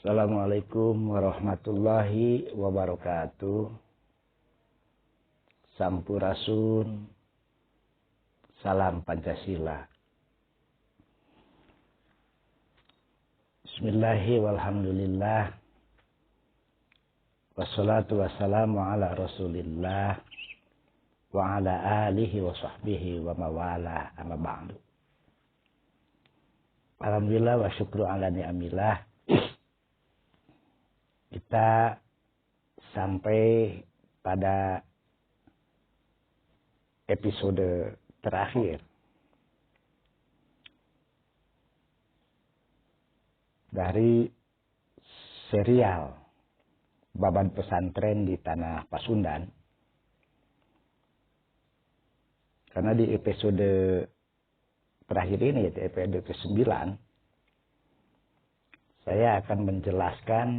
Assalamualaikum warahmatullahi wabarakatuh. Sampurasun. Salam Pancasila. Bismillahi walhamdulillah. Wassalatu wassalamu ala rasulillah. Wa ala alihi wa sahbihi wa mawala amma ba'du. Alhamdulillah wa syukru ala ni'amillah. Kita sampai pada episode terakhir dari serial Baban Pesantren di Tanah Pasundan. Karena di episode terakhir ini, yaitu episode ke-9, saya akan menjelaskan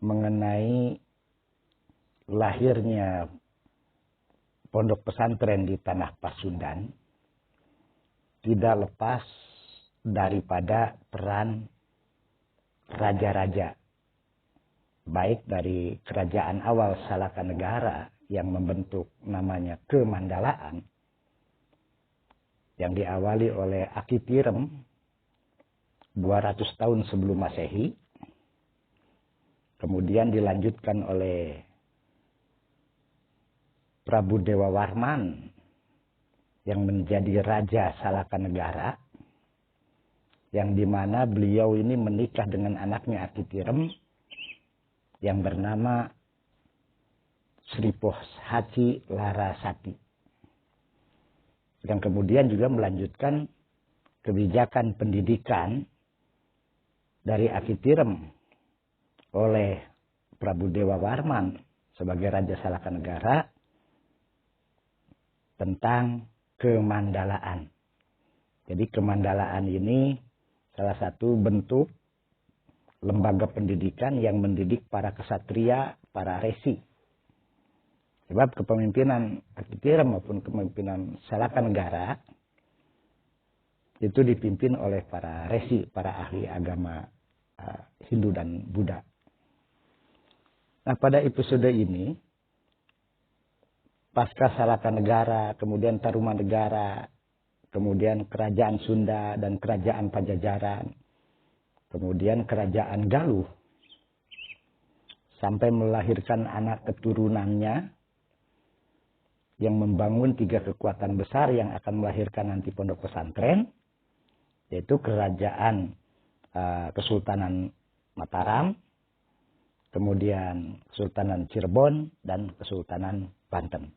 mengenai lahirnya pondok pesantren di Tanah Pasundan tidak lepas daripada peran raja-raja, baik dari kerajaan awal Salaka Negara yang membentuk namanya Kemandalaan, yang diawali oleh Aki Tirem 200 tahun sebelum Masehi. Kemudian dilanjutkan oleh Prabu Dewa Warman yang menjadi Raja Salaka Negara, yang dimana beliau ini menikah dengan anaknya Aki Tirem yang bernama Sri Pohaci Larasati. Yang kemudian juga melanjutkan kebijakan pendidikan dari Aki Tirem oleh Prabu Dewa Warman sebagai Raja Salaka Negara tentang kemandalaan. Jadi kemandalaan ini salah satu bentuk lembaga pendidikan yang mendidik para kesatria, para resi. Sebab kepemimpinan Aki Tirem maupun kepemimpinan Salaka Negara itu dipimpin oleh para resi, para ahli agama Hindu dan Buddha. Nah, pada episode ini, pasca Salaka Negara, kemudian Tarumanegara, kemudian Kerajaan Sunda dan Kerajaan Pajajaran, kemudian Kerajaan Galuh, sampai melahirkan anak keturunannya yang membangun 3 kekuatan besar yang akan melahirkan nanti pondok pesantren, yaitu Kerajaan Kesultanan Mataram, kemudian Kesultanan Cirebon, dan Kesultanan Banten.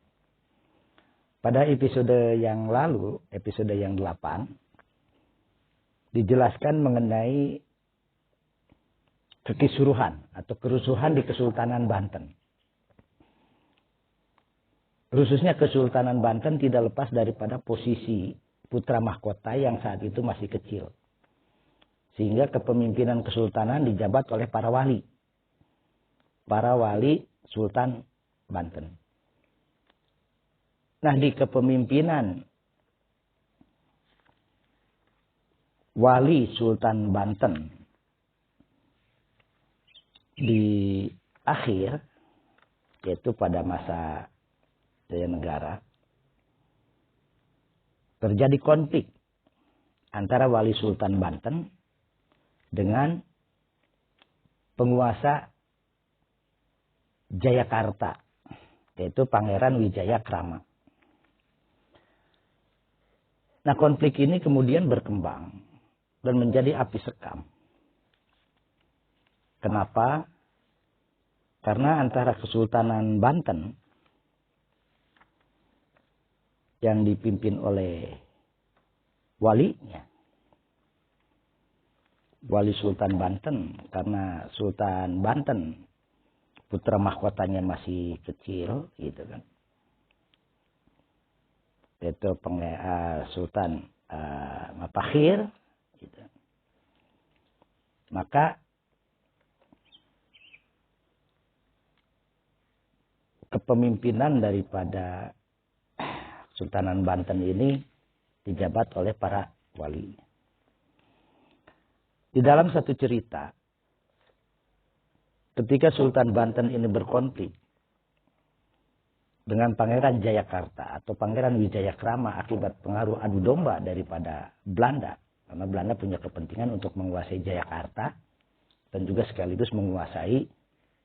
Pada episode yang lalu, episode yang 8, dijelaskan mengenai kekisruhan atau kerusuhan di Kesultanan Banten. Khususnya Kesultanan Banten tidak lepas daripada posisi putra mahkota yang saat itu masih kecil. Sehingga kepemimpinan kesultanan dijabat oleh para wali. Para wali Sultan Banten. Nah, di kepemimpinan wali Sultan Banten di akhir, yaitu pada masa Jaya Negara, terjadi konflik antara wali Sultan Banten dengan penguasa Jayakarta, yaitu Pangeran Wijayakrama. Nah, konflik ini kemudian berkembang dan menjadi api sekam. Kenapa? Karena antara Kesultanan Banten yang dipimpin oleh walinya, Wali Sultan Banten, karena Sultan Banten putra mahkotanya masih kecil, gitu kan. Yaitu Sultan Matakhir, gitu. Maka kepemimpinan daripada Sultanan Banten ini dijabat oleh para wali. Di dalam satu cerita, ketika Sultan Banten ini berkonflik dengan Pangeran Jayakarta atau Pangeran Wijayakrama akibat pengaruh adu domba daripada Belanda. Karena Belanda punya kepentingan untuk menguasai Jayakarta dan juga sekaligus menguasai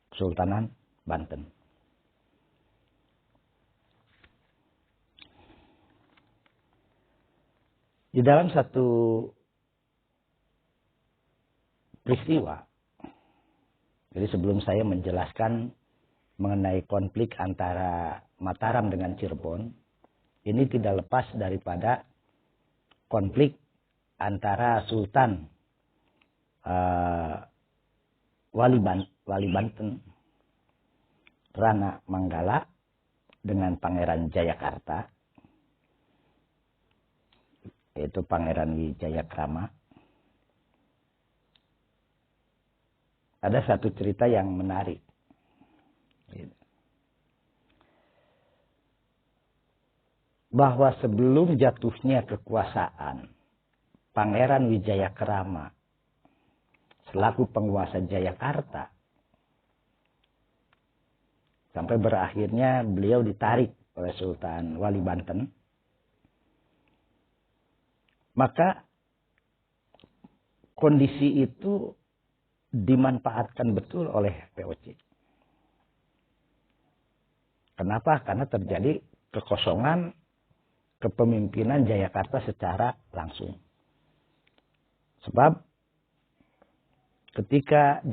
Kesultanan Banten. Di dalam satu peristiwa, jadi sebelum saya menjelaskan mengenai konflik antara Mataram dengan Cirebon, ini tidak lepas daripada konflik antara Sultan Wali Banten Rana Manggala dengan Pangeran Jayakarta, yaitu Pangeran Wijayakrama. Ada satu cerita yang menarik. Bahwa sebelum jatuhnya kekuasaan Pangeran Wijayakrama selaku penguasa Jayakarta, sampai berakhirnya beliau ditarik oleh Sultan Wali Banten, maka kondisi itu dimanfaatkan betul oleh POC. Kenapa? Karena terjadi kekosongan kepemimpinan Jayakarta secara langsung. Sebab ketika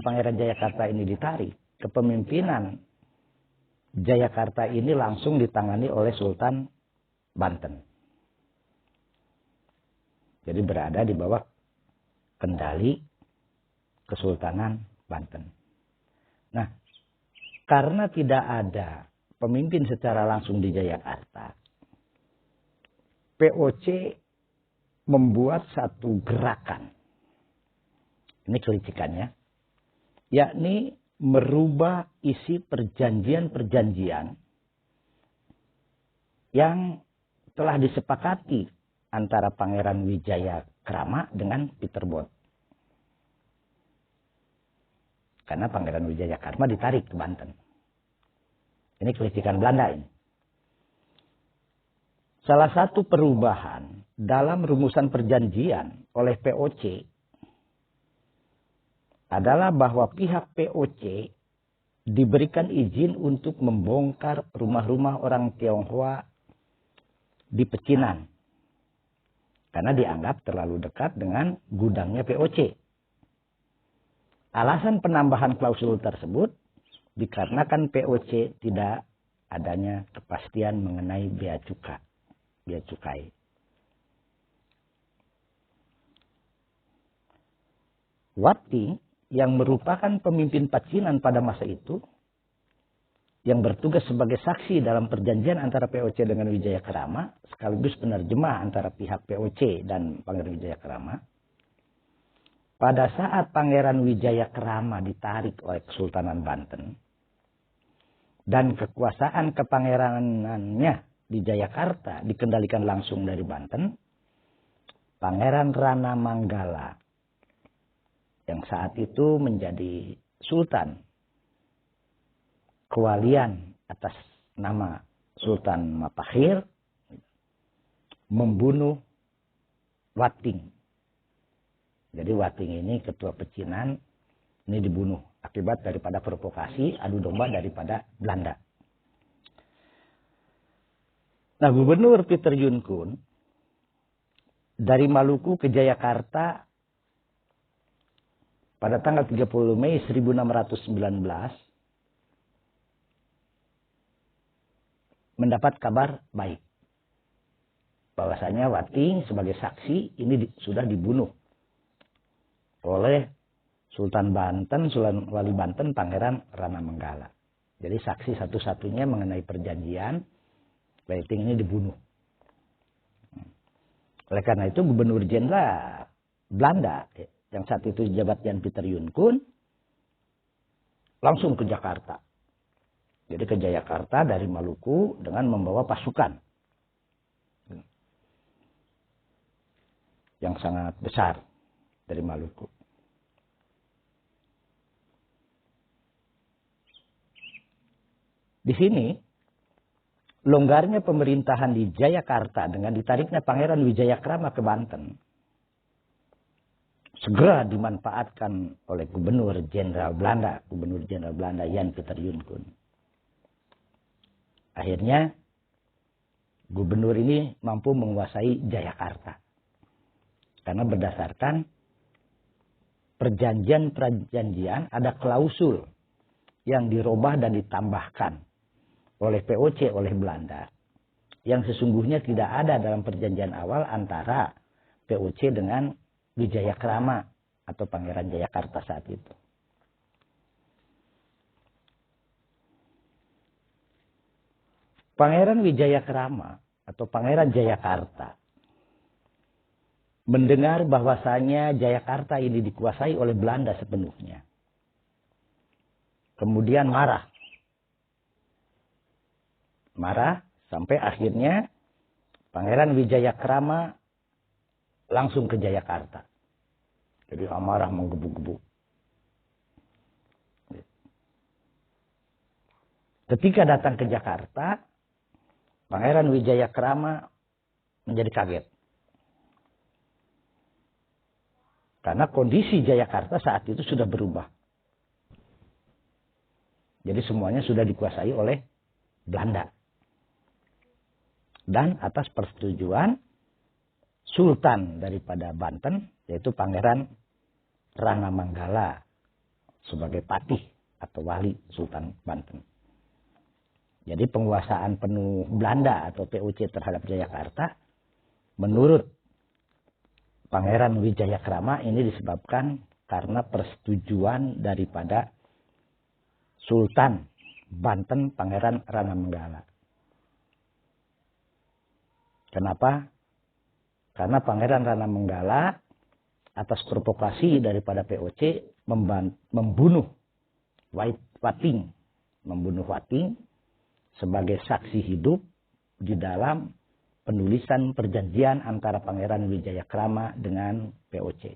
Pangeran Jayakarta ini ditarik, kepemimpinan Jayakarta ini langsung ditangani oleh Sultan Banten. Jadi berada di bawah kendali Kesultanan Banten. Nah, karena tidak ada pemimpin secara langsung di Jayakarta, POC membuat satu gerakan. Ini kelicikannya. Yakni merubah isi perjanjian-perjanjian yang telah disepakati antara Pangeran Wijayakrama dengan Peterborough. Karena Pangeran Wijayakrama ditarik ke Banten. Ini kelicikan Belanda ini. Salah satu perubahan dalam rumusan perjanjian oleh POC adalah bahwa pihak POC diberikan izin untuk membongkar rumah-rumah orang Tionghoa di Pecinan. Karena dianggap terlalu dekat dengan gudangnya POC. Alasan penambahan klausul tersebut dikarenakan POC tidak adanya kepastian mengenai bea cukai. Wati yang merupakan pemimpin Pecinan pada masa itu, yang bertugas sebagai saksi dalam perjanjian antara POC dengan Wijayakrama, sekaligus penerjemah antara pihak POC dan Pangeran Wijayakrama. Pada saat Pangeran Wijayakrama ditarik oleh Kesultanan Banten dan kekuasaan kepangeranannya di Jayakarta dikendalikan langsung dari Banten, Pangeran Rana Manggala yang saat itu menjadi Sultan kewalian atas nama Sultan Matakhir membunuh Wating. Jadi Wating ini ketua Pecinan ini dibunuh akibat daripada provokasi adu domba daripada Belanda. Nah, Gubernur Peter Yun Kun dari Maluku ke Jayakarta pada tanggal 30 Mei 1619 mendapat kabar baik bahwasanya Wating sebagai saksi ini sudah dibunuh oleh Sultan Banten, Sultan Wali Banten, Pangeran Rana Manggala. Jadi saksi satu-satunya mengenai perjanjian Wating ini dibunuh. Oleh karena itu Gubernur Jenderal Belanda yang saat itu jabat Jan Peter Yun Kun langsung ke Jakarta. Jadi ke Jayakarta dari Maluku dengan membawa pasukan yang sangat besar. dari Maluku. Di sini, longgarnya pemerintahan di Jayakarta dengan ditariknya Pangeran Wijayakrama ke Banten segera dimanfaatkan oleh Gubernur Jenderal Belanda Jan Pieter Jonkun. Akhirnya gubernur ini mampu menguasai Jayakarta. Karena berdasarkan perjanjian ada klausul yang dirubah dan ditambahkan oleh POC oleh Belanda. Yang sesungguhnya tidak ada dalam perjanjian awal antara POC dengan Wijayakrama atau Pangeran Jayakarta saat itu. Pangeran Wijayakrama atau Pangeran Jayakarta mendengar bahwasanya Jayakarta ini dikuasai oleh Belanda sepenuhnya. Kemudian marah sampai akhirnya Pangeran Wijayakrama langsung ke Jayakarta. Jadi amarah menggebu-gebu. Ketika datang ke Jakarta, Pangeran Wijayakrama menjadi kaget. Karena kondisi Jayakarta saat itu sudah berubah. Jadi semuanya sudah dikuasai oleh Belanda. Dan atas persetujuan Sultan daripada Banten, yaitu Pangeran Ranamanggala sebagai patih atau wali Sultan Banten. Jadi penguasaan penuh Belanda atau POC terhadap Jayakarta menurut Pangeran Wijayakrama ini disebabkan karena persetujuan daripada Sultan Banten Pangeran Ranamanggala. Kenapa? Karena Pangeran Ranamanggala atas provokasi daripada POC membunuh Wating sebagai saksi hidup di dalam penulisan perjanjian antara Pangeran Wijayakrama dengan POC.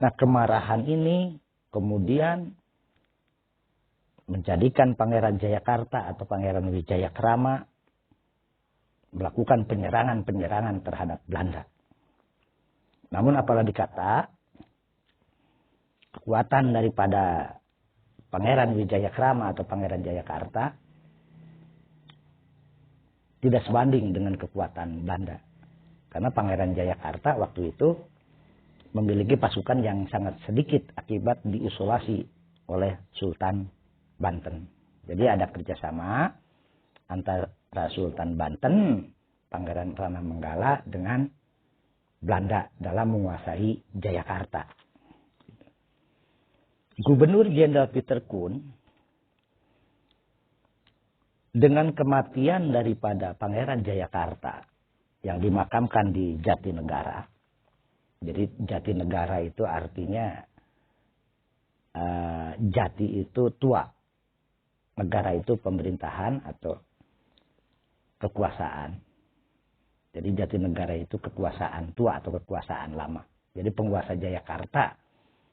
Nah, kemarahan ini kemudian menjadikan Pangeran Jayakarta atau Pangeran Wijayakrama melakukan penyerangan-penyerangan terhadap Belanda. Namun apalah dikata, kekuatan daripada Pangeran Wijayakrama atau Pangeran Jayakarta tidak sebanding dengan kekuatan Belanda. Karena Pangeran Jayakarta waktu itu memiliki pasukan yang sangat sedikit akibat diisolasi oleh Sultan Banten. Jadi ada kerjasama antara Sultan Banten, Pangeran Ranamanggala dengan Belanda dalam menguasai Jayakarta. Gubernur Jenderal Pieter Koen dengan kematian daripada Pangeran Jayakarta yang dimakamkan di Jatinegara. Jadi Jatinegara itu artinya Jati itu tua. Negara itu pemerintahan atau kekuasaan. Jadi Jatinegara itu kekuasaan tua atau kekuasaan lama. Jadi penguasa Jayakarta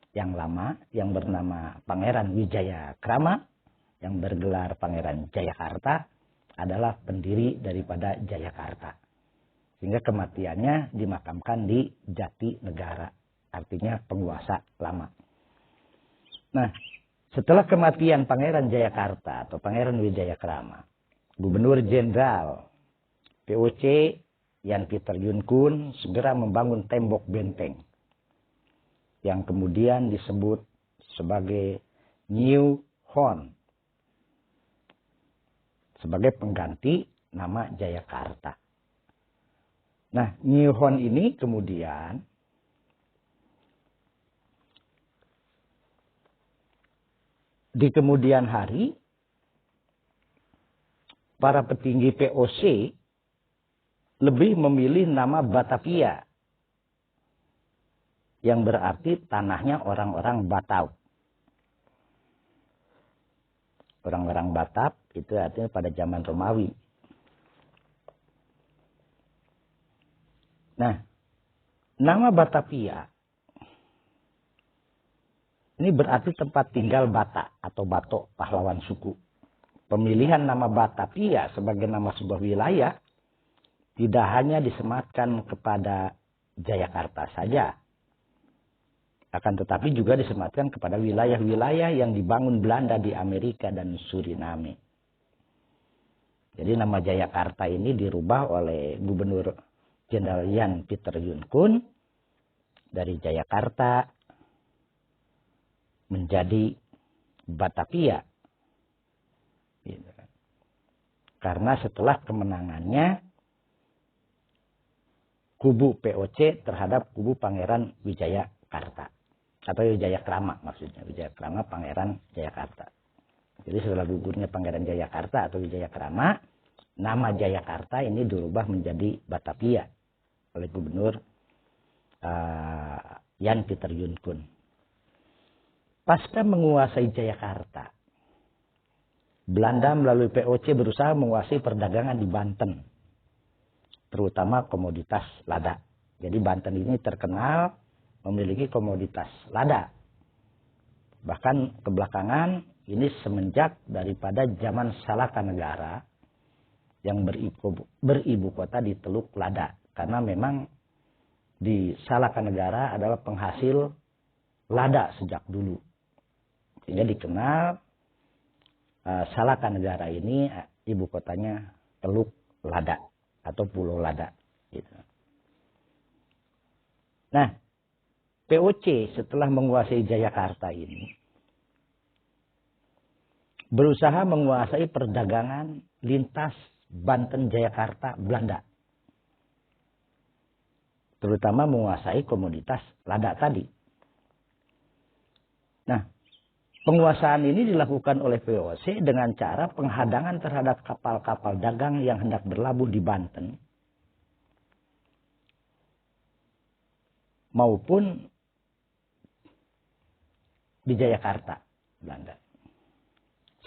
yang lama yang bernama Pangeran Wijayakrama yang bergelar Pangeran Jayakarta adalah pendiri daripada Jayakarta. Sehingga kematiannya dimakamkan di Jatinegara. Artinya penguasa lama. Nah, setelah kematian Pangeran Jayakarta atau Pangeran Wijayakrama, Gubernur Jenderal POC Jan Pieter Jonkun segera membangun tembok benteng yang kemudian disebut sebagai New Hon sebagai pengganti nama Jayakarta. Nah, New Hon ini kemudian di kemudian hari para petinggi POC lebih memilih nama Batavia yang berarti tanahnya orang-orang Batav. Orang-orang Batav itu artinya pada zaman Romawi. Nah, Nama Batavia ini berarti tempat tinggal Bata atau Bato, pahlawan suku. Pemilihan nama Batavia sebagai nama sebuah wilayah tidak hanya disematkan kepada Jayakarta saja. Akan tetapi juga disematkan kepada wilayah-wilayah yang dibangun Belanda di Amerika dan Suriname. Jadi nama Jayakarta ini dirubah oleh Gubernur Jenderal Jan Pieter Joen Koen dari Jayakarta menjadi Batavia. Gitu. Karena setelah kemenangannya kubu POC terhadap kubu Pangeran Wijayakarta. Atau Wijayakrama maksudnya. Wijayakrama Pangeran Jayakarta. Jadi setelah gugurnya Pangeran Jayakarta atau Wijayakrama, nama Jayakarta ini dirubah menjadi Batavia oleh Gubernur Jan Pieter Joen Koen. Pasca menguasai Jayakarta, Belanda melalui POC berusaha menguasai perdagangan di Banten, terutama komoditas lada. Jadi Banten ini terkenal memiliki komoditas lada. Bahkan kebelakangan ini semenjak daripada zaman Salakanegara yang beribu kota di Teluk Lada. Karena memang di Salakanegara adalah penghasil lada sejak dulu. Sehingga dikenal Salakanegara ini ibu kotanya Teluk Lada atau Pulau Lada. Gitu. Nah, POC setelah menguasai Jayakarta ini berusaha menguasai perdagangan lintas Banten, Jayakarta, Belanda. Terutama menguasai komoditas lada tadi. Nah, penguasaan ini dilakukan oleh POC dengan cara penghadangan terhadap kapal-kapal dagang yang hendak berlabuh di Banten maupun di Jayakarta, Belanda.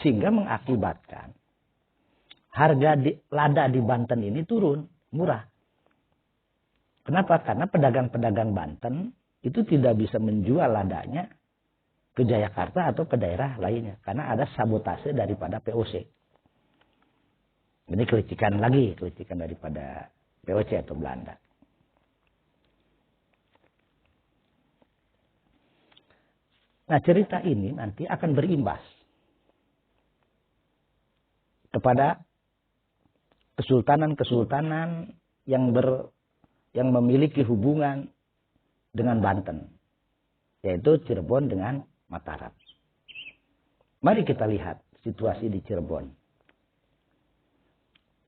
Sehingga mengakibatkan harga lada di Banten ini turun, murah. Kenapa? Karena pedagang-pedagang Banten itu tidak bisa menjual ladanya ke Jayakarta atau ke daerah lainnya. Karena ada sabotase daripada POC. Ini kelicikan daripada POC atau Belanda. Nah, cerita ini nanti akan berimbas kepada kesultanan-kesultanan yang memiliki hubungan dengan Banten, yaitu Cirebon dengan Mataram. Mari kita lihat situasi di Cirebon.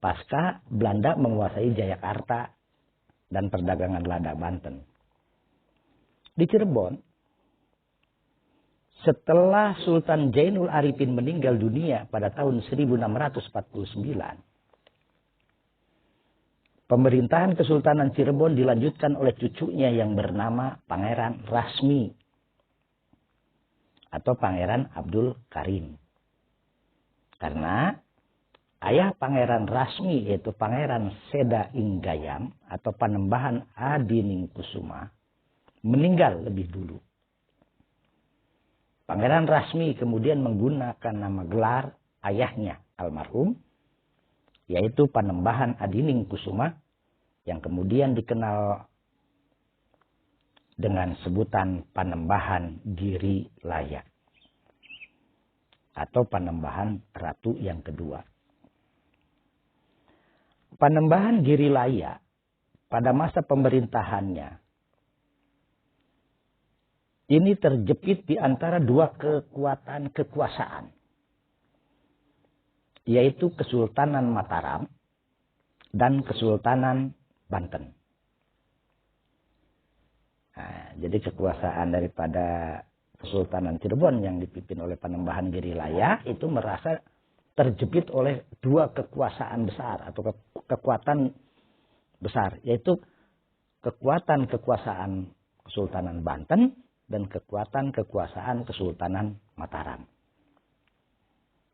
Pasca Belanda menguasai Jayakarta dan perdagangan lada Banten. Di Cirebon, setelah Sultan Jainul Arifin meninggal dunia pada tahun 1649, pemerintahan Kesultanan Cirebon dilanjutkan oleh cucunya yang bernama Pangeran Rasmi atau Pangeran Abdul Karim. Karena ayah Pangeran Rasmi yaitu Pangeran Seda Inggayam atau Panembahan Adiningkusuma meninggal lebih dulu. Pangeran Rasmi kemudian menggunakan nama gelar ayahnya almarhum, yaitu Panembahan Adiningkusuma, yang kemudian dikenal dengan sebutan Panembahan Giri Laya atau Panembahan Ratu yang kedua. Panembahan Giri Laya pada masa pemerintahannya ini terjepit di antara dua kekuatan kekuasaan, yaitu Kesultanan Mataram dan Kesultanan Banten. Nah, jadi kekuasaan daripada Kesultanan Cirebon yang dipimpin oleh Panembahan Giri Laya itu merasa terjepit oleh dua kekuasaan besar atau kekuatan besar, yaitu kekuatan kekuasaan Kesultanan Banten dan kekuatan kekuasaan Kesultanan Mataram.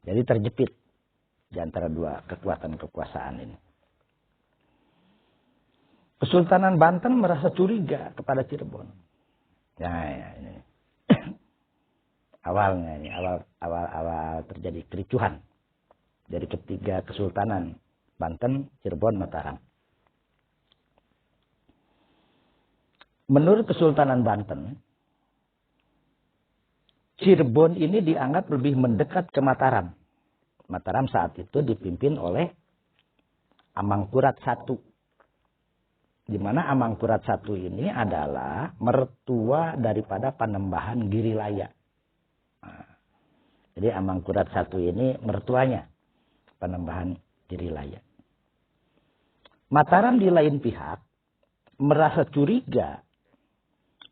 Jadi terjepit di antara dua kekuatan kekuasaan ini. Kesultanan Banten merasa curiga kepada Cirebon. Nah, ya, ini. Awalnya ini awal terjadi kericuhan dari ketiga kesultanan Banten, Cirebon, Mataram. Menurut Kesultanan Banten, Cirebon ini dianggap lebih mendekat ke Mataram. Mataram saat itu dipimpin oleh Amangkurat I. Di mana Amangkurat I ini adalah mertua daripada Panembahan Girilaya. Nah, jadi Amangkurat I ini mertuanya Panembahan Girilaya. Mataram di lain pihak merasa curiga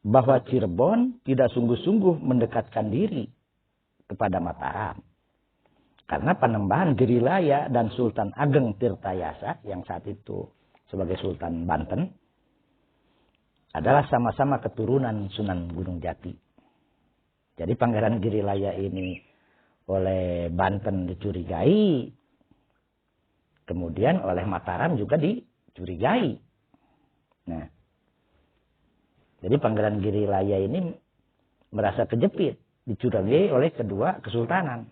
bahwa Cirebon tidak sungguh-sungguh mendekatkan diri kepada Mataram. Karena Panembahan Girilaya dan Sultan Ageng Tirtayasa yang saat itu sebagai Sultan Banten adalah sama-sama keturunan Sunan Gunung Jati. Jadi Pangeran Girilaya ini oleh Banten dicurigai, kemudian oleh Mataram juga dicurigai. Nah, jadi Pangeran Girilaya ini merasa kejepit, dicurigai oleh kedua kesultanan.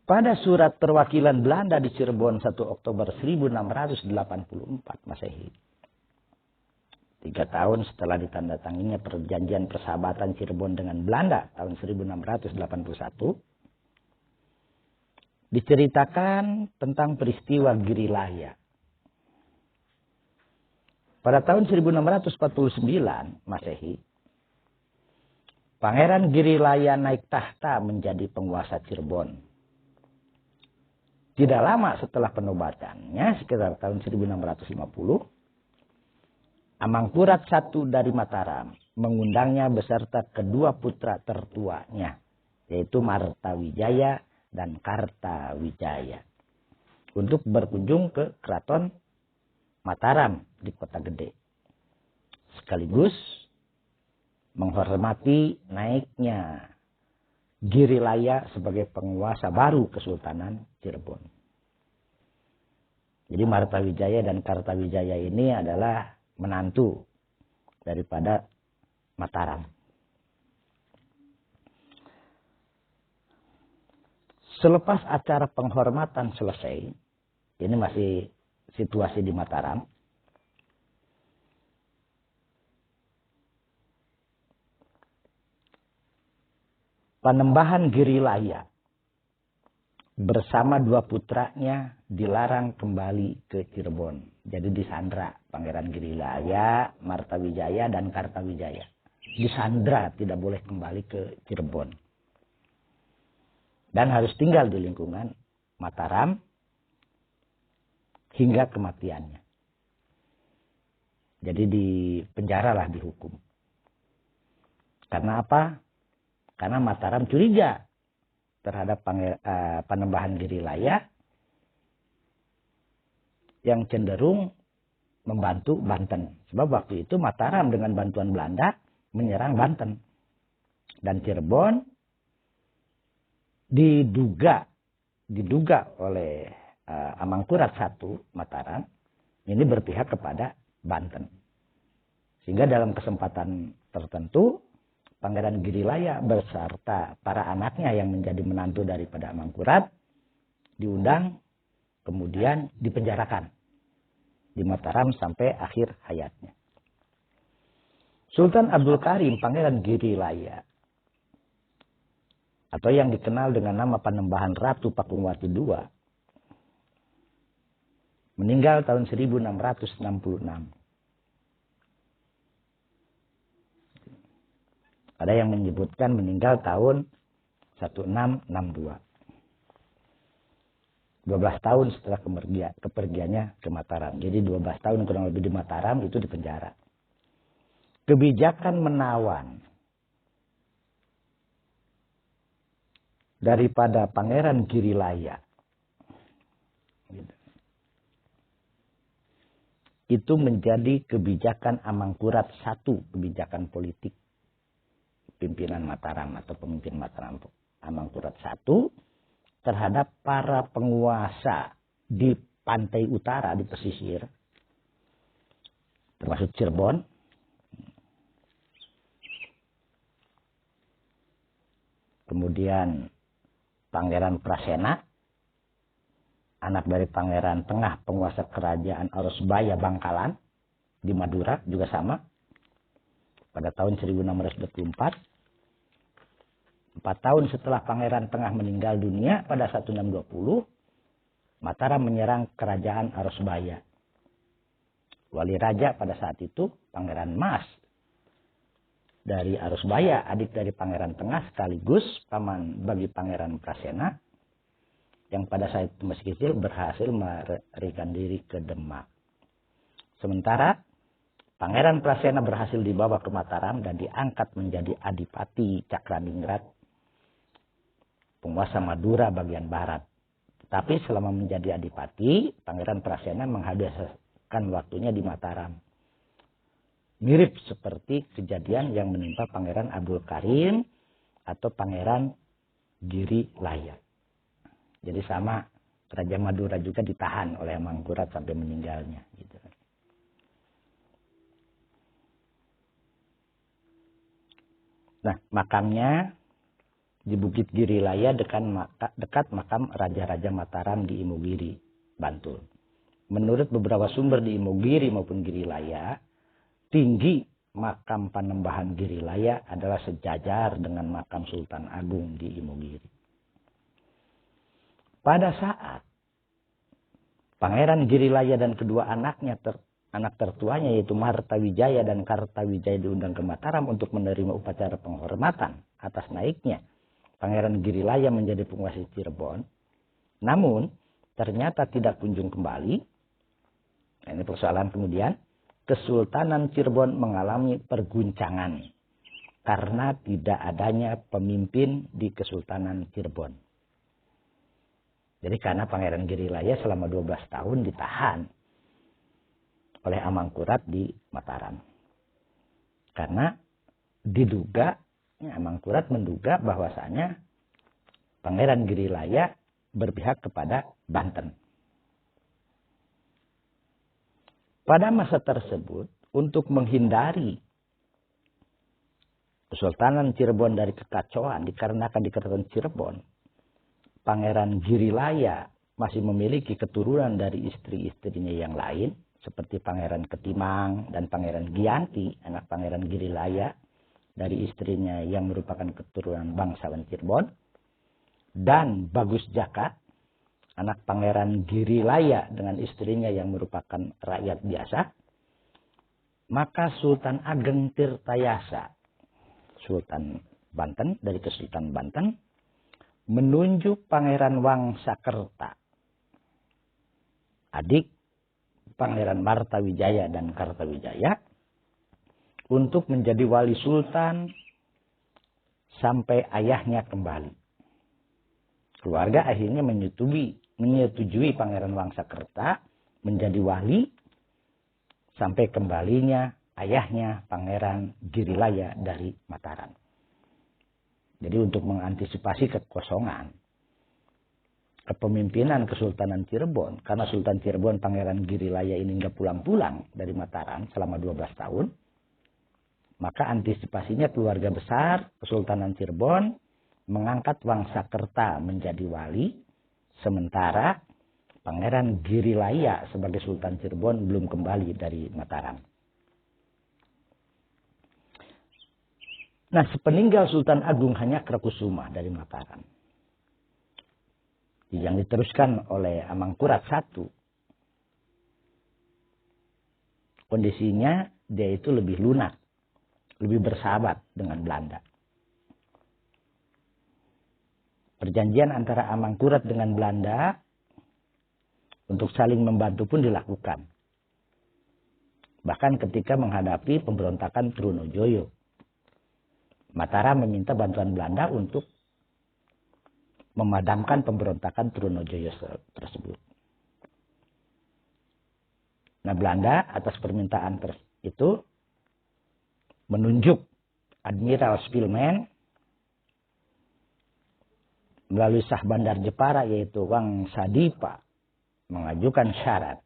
Pada surat perwakilan Belanda di Cirebon 1 Oktober 1684 Masehi. 3 tahun setelah ditandatanginya perjanjian persahabatan Cirebon dengan Belanda tahun 1681. Diceritakan tentang peristiwa Girilaya. Pada tahun 1649 Masehi. Pangeran Girilaya naik tahta menjadi penguasa Cirebon. Tidak lama setelah penobatannya, sekitar tahun 1650, Amangkurat I dari Mataram mengundangnya beserta kedua putra tertuanya, yaitu Martawijaya dan Kartawijaya, untuk berkunjung ke keraton Mataram di Kota Gede. Sekaligus menghormati naiknya Girilaya sebagai penguasa baru Kesultanan Cirebon. Jadi Martawijaya dan Kartawijaya ini adalah menantu daripada Mataram. Selepas acara penghormatan selesai, ini masih situasi di Mataram. Panembahan Girilaya bersama dua putranya dilarang kembali ke Cirebon. Jadi disandra Pangeran Girilaya, Martawijaya, dan Kartawijaya. Disandra, tidak boleh kembali ke Cirebon. Dan harus tinggal di lingkungan Mataram hingga kematiannya. Jadi dipenjaralah, dihukum. Karena apa? Karena Mataram curiga terhadap Panembahan Girilaya yang cenderung membantu Banten. Sebab waktu itu Mataram dengan bantuan Belanda menyerang Banten. Dan Cirebon diduga oleh Amangkurat I Mataram ini berpihak kepada Banten. Sehingga dalam kesempatan tertentu Pangeran Girilaya beserta para anaknya yang menjadi menantu daripada Amangkurat diundang, kemudian dipenjarakan di Mataram sampai akhir hayatnya. Sultan Abdul Karim Pangeran Girilaya atau yang dikenal dengan nama Panembahan Ratu Pakungwati II meninggal tahun 1666. Ada yang menyebutkan meninggal tahun 1662. 12 tahun setelah kepergiannya ke Mataram. Jadi 12 tahun kurang lebih di Mataram itu di penjara. Kebijakan menawan daripada Pangeran Girilaya itu menjadi kebijakan Amangkurat I, kebijakan politik pimpinan Mataram atau pemimpin Mataram Amangkurat I terhadap para penguasa di pantai utara, di pesisir, termasuk Cirebon. Kemudian Pangeran Prasena, anak dari Pangeran Tengah, penguasa kerajaan Arosbaya Bangkalan di Madura, juga sama. Pada tahun 1624, 4 tahun setelah Pangeran Tengah meninggal dunia pada 1620, Mataram menyerang kerajaan Arosbaya. Wali raja pada saat itu Pangeran Mas dari Arosbaya, adik dari Pangeran Tengah sekaligus paman bagi Pangeran Prasena, yang pada saat itu masih kecil berhasil melarikan diri ke Demak. Sementara Pangeran Prasena berhasil dibawa ke Mataram dan diangkat menjadi Adipati Cakraningrat, penguasa Madura bagian barat. Tapi selama menjadi adipati, Pangeran Prasena menghabiskan waktunya di Mataram. Mirip seperti kejadian yang menimpa Pangeran Abdul Karim atau Pangeran Giri Laya. Jadi sama, Raja Madura juga ditahan oleh Amangkurat sampai meninggalnya. Gitu. Nah, makamnya di Bukit Girilaya dekat makam Raja-Raja Mataram di Imogiri, Bantul. Menurut beberapa sumber di Imogiri maupun Girilaya, tinggi makam Panembahan Girilaya adalah sejajar dengan makam Sultan Agung di Imogiri. Pada saat Pangeran Girilaya dan kedua anaknya, anak tertuanya yaitu Martawijaya dan Kartawijaya diundang ke Mataram untuk menerima upacara penghormatan atas naiknya Pangeran Girilaya menjadi penguasa Cirebon, namun ternyata tidak kunjung kembali. Nah, ini persoalan kemudian. Kesultanan Cirebon mengalami perguncangan karena tidak adanya pemimpin di Kesultanan Cirebon. Jadi karena Pangeran Girilaya selama 12 tahun ditahan oleh Amangkurat di Mataram. Karena diduga, Amangkurat menduga bahwasanya Pangeran Girilaya berpihak kepada Banten. Pada masa tersebut, untuk menghindari Kesultanan Cirebon dari kekacauan dikarenakan di Keraton Cirebon, Pangeran Girilaya masih memiliki keturunan dari istri-istrinya yang lain, seperti Pangeran Ketimang dan Pangeran Giyanti, anak Pangeran Girilaya, dari istrinya yang merupakan keturunan bangsawan Cirebon, dan Bagus Jaka, anak Pangeran Girilaya dengan istrinya yang merupakan rakyat biasa. Maka Sultan Ageng Tirtayasa, Sultan Banten dari Kesultanan Banten, menunjuk Pangeran Wangsakerta, adik Pangeran Martawijaya dan Kartawijaya, untuk menjadi wali sultan sampai ayahnya kembali. Keluarga akhirnya menyetujui Pangeran Wangsakerta menjadi wali sampai kembalinya ayahnya Pangeran Girilaya dari Mataram. Jadi untuk mengantisipasi kekosongan kepemimpinan Kesultanan Cirebon, karena Sultan Cirebon Pangeran Girilaya ini nggak pulang-pulang dari Mataram selama 12 tahun, maka antisipasinya keluarga besar Kesultanan Cirebon mengangkat Wangsakerta menjadi wali, sementara Pangeran Girilaya sebagai Sultan Cirebon belum kembali dari Mataram. Nah, sepeninggal Sultan Agung Hanyakrokusuma dari Mataram, yang diteruskan oleh Amangkurat I, kondisinya dia itu lebih lunak, lebih bersahabat dengan Belanda. Perjanjian antara Amangkurat dengan Belanda untuk saling membantu pun dilakukan. Bahkan ketika menghadapi pemberontakan Trunojoyo, Mataram meminta bantuan Belanda untuk memadamkan pemberontakan Trunojoyo tersebut. Nah, Belanda atas permintaan itu menunjuk Admiral Spilman melalui Sah Bandar Jepara yaitu Wang Sadipa mengajukan syarat,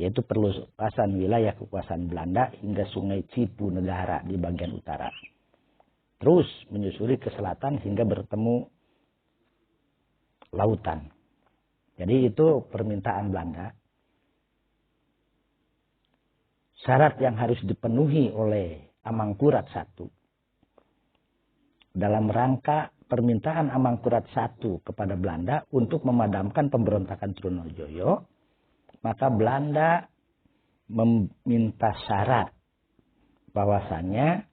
yaitu perluasan wilayah kekuasaan Belanda hingga Sungai Cipunegara di bagian utara. Terus menyusuri ke selatan hingga bertemu lautan. Jadi itu permintaan Belanda. Syarat yang harus dipenuhi oleh Amangkurat I dalam rangka permintaan Amangkurat I kepada Belanda untuk memadamkan pemberontakan Trunojoyo, maka Belanda meminta syarat bahwasannya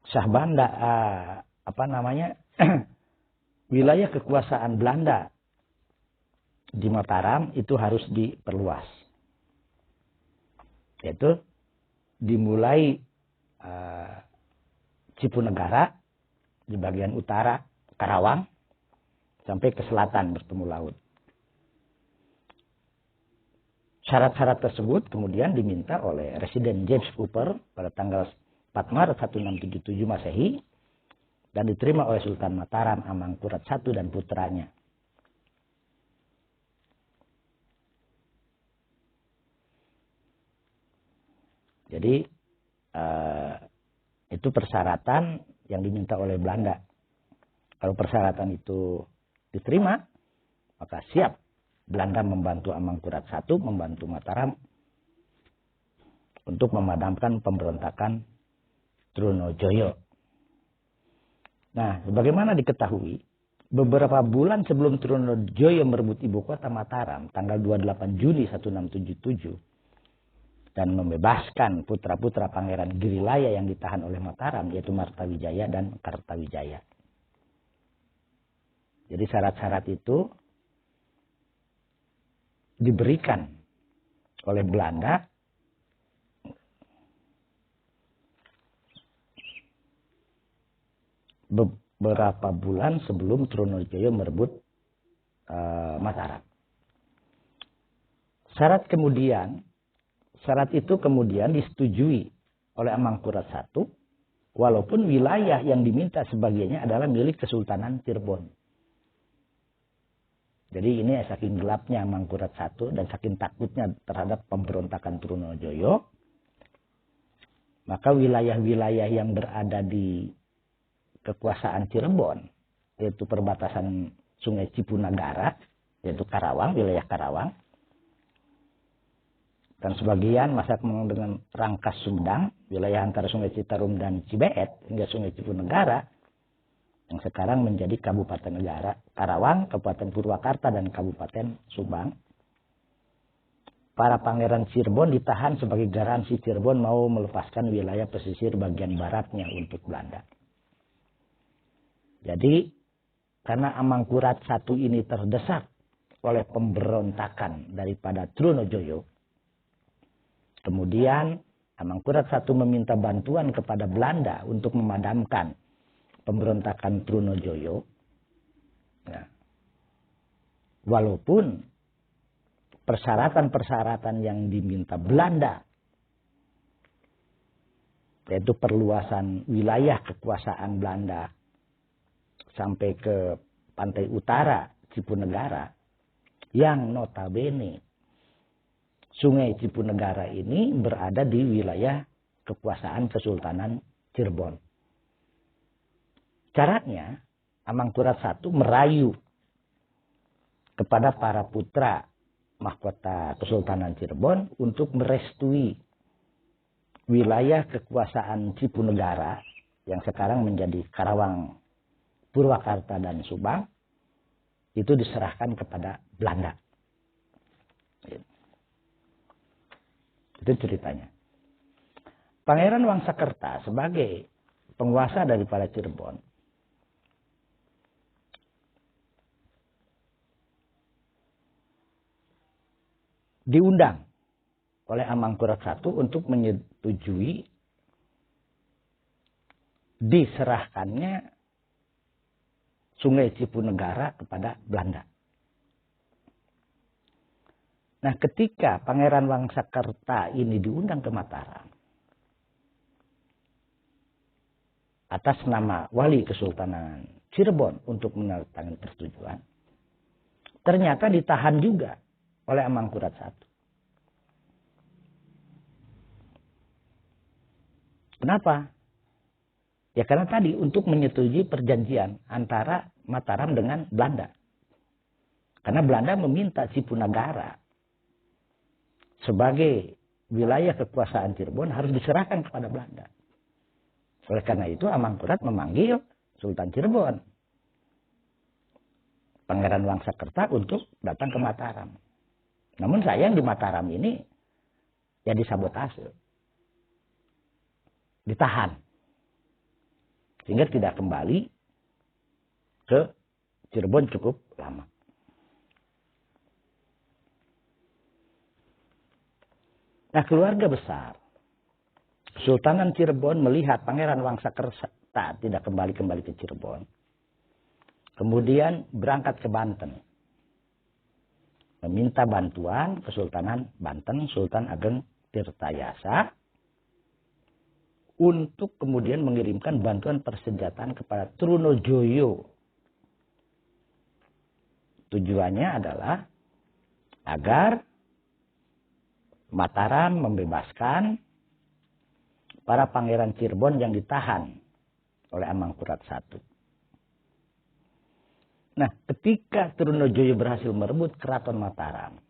Syahbanda wilayah kekuasaan Belanda di Mataram itu harus diperluas. Yaitu dimulai Cipunegara di bagian utara Karawang sampai ke selatan bertemu laut. Syarat-syarat tersebut kemudian diminta oleh Residen James Cooper pada tanggal 4 Maret 1677 Masehi dan diterima oleh Sultan Mataram Amangkurat I dan putranya. Jadi itu persyaratan yang diminta oleh Belanda. Kalau persyaratan itu diterima, maka siap Belanda membantu Amangkurat I, membantu Mataram untuk memadamkan pemberontakan Trunojoyo. Nah, sebagaimana diketahui, beberapa bulan sebelum Trunojoyo merebut ibu kota Mataram, tanggal 28 Juni 1677, dan membebaskan putra-putra Pangeran Girilaya yang ditahan oleh Mataram, yaitu Martawijaya dan Kartawijaya. Jadi syarat-syarat itu diberikan oleh Belanda beberapa bulan sebelum Trunojoyo merebut Mataram. Syarat itu kemudian disetujui oleh Amangkurat I, walaupun wilayah yang diminta sebagiannya adalah milik Kesultanan Cirebon. Jadi ini saking gelapnya Amangkurat I dan saking takutnya terhadap pemberontakan Trunojoyo, maka wilayah-wilayah yang berada di kekuasaan Cirebon, yaitu perbatasan Sungai Cipunegara, yaitu Karawang, wilayah Karawang, dan sebagian masih dengan Rangkas Sumedang, wilayah antara Sungai Citarum dan Cibeet hingga Sungai Cipunegara, yang sekarang menjadi Kabupaten Negara Karawang, Kabupaten Purwakarta, dan Kabupaten Subang. Para pangeran Cirebon ditahan sebagai garansi Cirebon mau melepaskan wilayah pesisir bagian baratnya untuk Belanda. Jadi, karena Amangkurat I ini terdesak oleh pemberontakan daripada Trunojoyo, kemudian Amangkurat I meminta bantuan kepada Belanda untuk memadamkan pemberontakan Trunojoyo. Ya. Walaupun persyaratan-persyaratan yang diminta Belanda, yaitu perluasan wilayah kekuasaan Belanda sampai ke pantai utara Cipunegara, yang notabene Sungai Cipunegara ini berada di wilayah kekuasaan Kesultanan Cirebon. Caranya, Amangkurat I merayu kepada para putra mahkota Kesultanan Cirebon untuk merestui wilayah kekuasaan Cipunegara yang sekarang menjadi Karawang, Purwakarta, dan Subang, itu diserahkan kepada Belanda. Itu ceritanya. Pangeran Wangsakerta sebagai penguasa daripada Cirebon diundang oleh Amangkurat I untuk menyetujui diserahkannya Sungai Cipunegara kepada Belanda. Nah, ketika Pangeran Wangsakerta ini diundang ke Mataram atas nama Wali Kesultanan Cirebon untuk menandatangani persetujuan, ternyata ditahan juga oleh Amangkurat I. Kenapa? Ya karena tadi untuk menyetujui perjanjian antara Mataram dengan Belanda. Karena Belanda meminta Cipunagara sebagai wilayah kekuasaan Cirebon harus diserahkan kepada Belanda. Oleh karena itu Amangkurat memanggil Sultan Cirebon, Pangeran Wangsakerta, untuk datang ke Mataram. Namun sayang di Mataram ini ya disabotase, ditahan, sehingga tidak kembali ke Cirebon cukup lama. Nah, keluarga besar Kesultanan Cirebon melihat Pangeran Wangsakerta tidak kembali ke Cirebon. Kemudian berangkat ke Banten, meminta bantuan Kesultanan Banten, Sultan Ageng Tirtayasa, untuk kemudian mengirimkan bantuan persenjataan kepada Trunojoyo. Tujuannya adalah agar Mataram membebaskan para pangeran Cirebon yang ditahan oleh Amangkurat I. Nah, ketika Trunojoyo berhasil merebut keraton Mataram,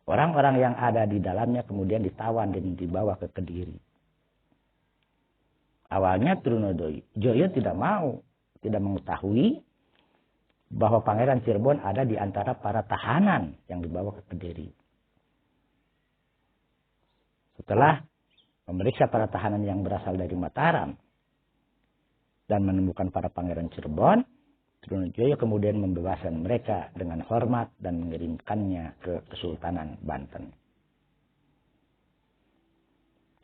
orang-orang yang ada di dalamnya kemudian ditawan dan dibawa ke Kediri. Awalnya Trunojoyo tidak mengetahui bahwa Pangeran Cirebon ada di antara para tahanan yang dibawa ke Kediri. Setelah memeriksa para tahanan yang berasal dari Mataram dan menemukan para pangeran Cirebon, Trunojoyo kemudian membebaskan mereka dengan hormat dan mengirimkannya ke Kesultanan Banten.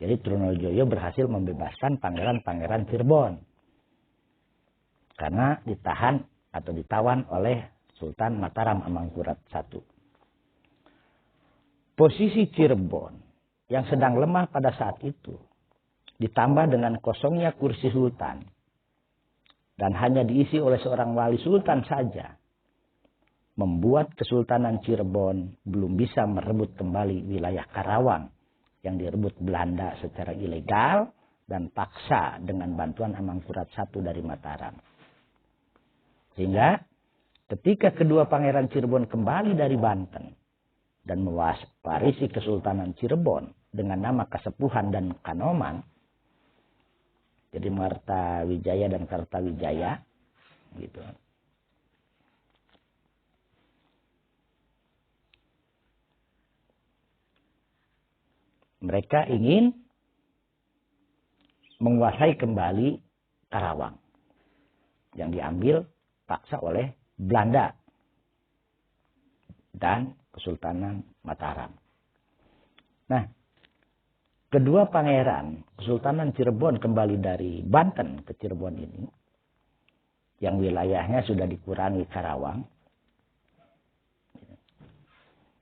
Jadi Trunojoyo berhasil membebaskan pangeran-pangeran Cirebon karena ditahan atau ditawan oleh Sultan Mataram Amangkurat I. Posisi Cirebon yang sedang lemah pada saat itu, ditambah dengan kosongnya kursi sultan, dan hanya diisi oleh seorang wali sultan saja, membuat Kesultanan Cirebon belum bisa merebut kembali wilayah Karawang yang direbut Belanda secara ilegal dan paksa dengan bantuan Amangkurat I dari Mataram. Sehingga ketika kedua pangeran Cirebon kembali dari Banten dan mewarisi Kesultanan Cirebon dengan nama Kasepuhan dan Kanoman, jadi Martawijaya dan Kartawijaya, gitu. Mereka ingin menguasai kembali Karawang yang diambil paksa oleh Belanda dan Kesultanan Mataram. Nah, kedua pangeran Kesultanan Cirebon kembali dari Banten ke Cirebon ini, yang wilayahnya sudah dikurangi Karawang,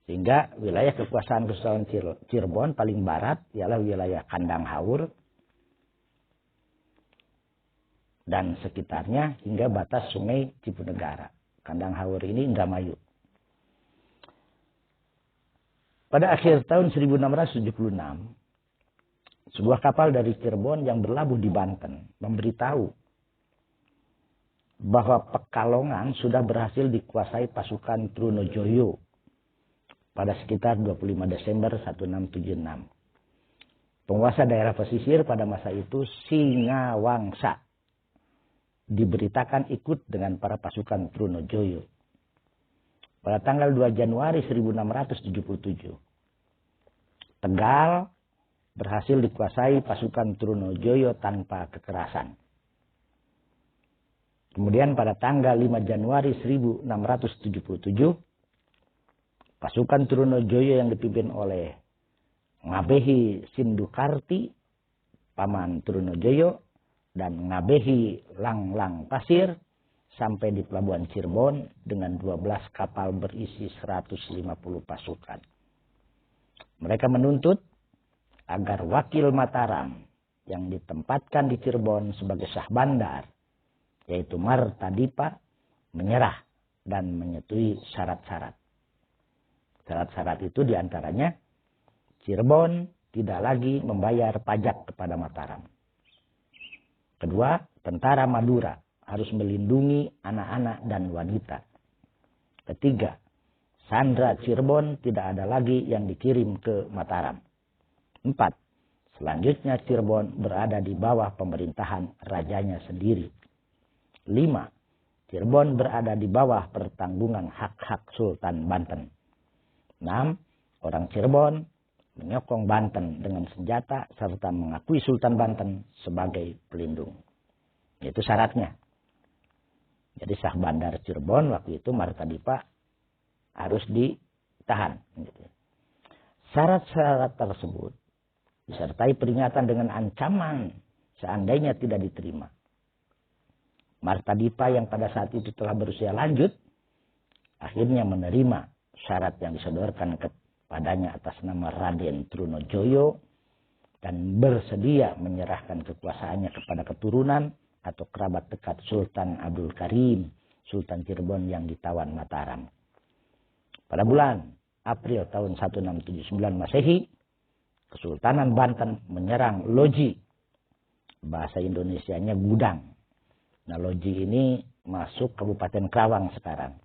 sehingga wilayah kekuasaan Kesultanan Cirebon paling barat ialah wilayah Kandang Haur dan sekitarnya hingga batas Sungai Cipunegara. Kandang Haur ini Indramayu. Pada akhir tahun 1676, sebuah kapal dari Cirebon yang berlabuh di Banten memberitahu bahwa Pekalongan sudah berhasil dikuasai pasukan Trunojoyo pada sekitar 25 Desember 1676. Penguasa daerah pesisir pada masa itu, Singawangsa, diberitakan ikut dengan para pasukan Trunojoyo. Pada tanggal 2 Januari 1677, Tegal berhasil dikuasai pasukan Trunojoyo tanpa kekerasan. Kemudian pada tanggal 5 Januari 1677, pasukan Trunojoyo yang dipimpin oleh Ngabehi Sindukarti, paman Trunojoyo, dan Ngabehi Langlang Pasir sampai di pelabuhan Cirebon dengan 12 kapal berisi 150 pasukan. Mereka menuntut agar wakil Mataram yang ditempatkan di Cirebon sebagai sah bandar, yaitu Martadipa, menyerah dan menyetujui syarat-syarat. Syarat-syarat itu diantaranya Cirebon tidak lagi membayar pajak kepada Mataram. Kedua, tentara Madura harus melindungi anak-anak dan wanita. Ketiga, sandera Cirebon tidak ada lagi yang dikirim ke Mataram. 4. Selanjutnya Cirebon berada di bawah pemerintahan rajanya sendiri. 5. Cirebon berada di bawah pertanggungan hak-hak Sultan Banten. 6. Orang Cirebon menyokong Banten dengan senjata serta mengakui Sultan Banten sebagai pelindung. Itu syaratnya. Jadi Sah Bandar Cirebon waktu itu Martadipa harus ditahan. Syarat-syarat tersebut disertai peringatan dengan ancaman seandainya tidak diterima. Martadipa yang pada saat itu telah berusia lanjut akhirnya menerima syarat yang disodorkan kepadanya atas nama Raden Trunojoyo dan bersedia menyerahkan kekuasaannya kepada keturunan atau kerabat dekat Sultan Abdul Karim, Sultan Cirebon yang ditawan Mataram. Pada bulan April tahun 1679 Masehi, Kesultanan Banten menyerang Loji. Bahasa Indonesianya gudang. Nah, Loji ini masuk Kabupaten Kerawang sekarang.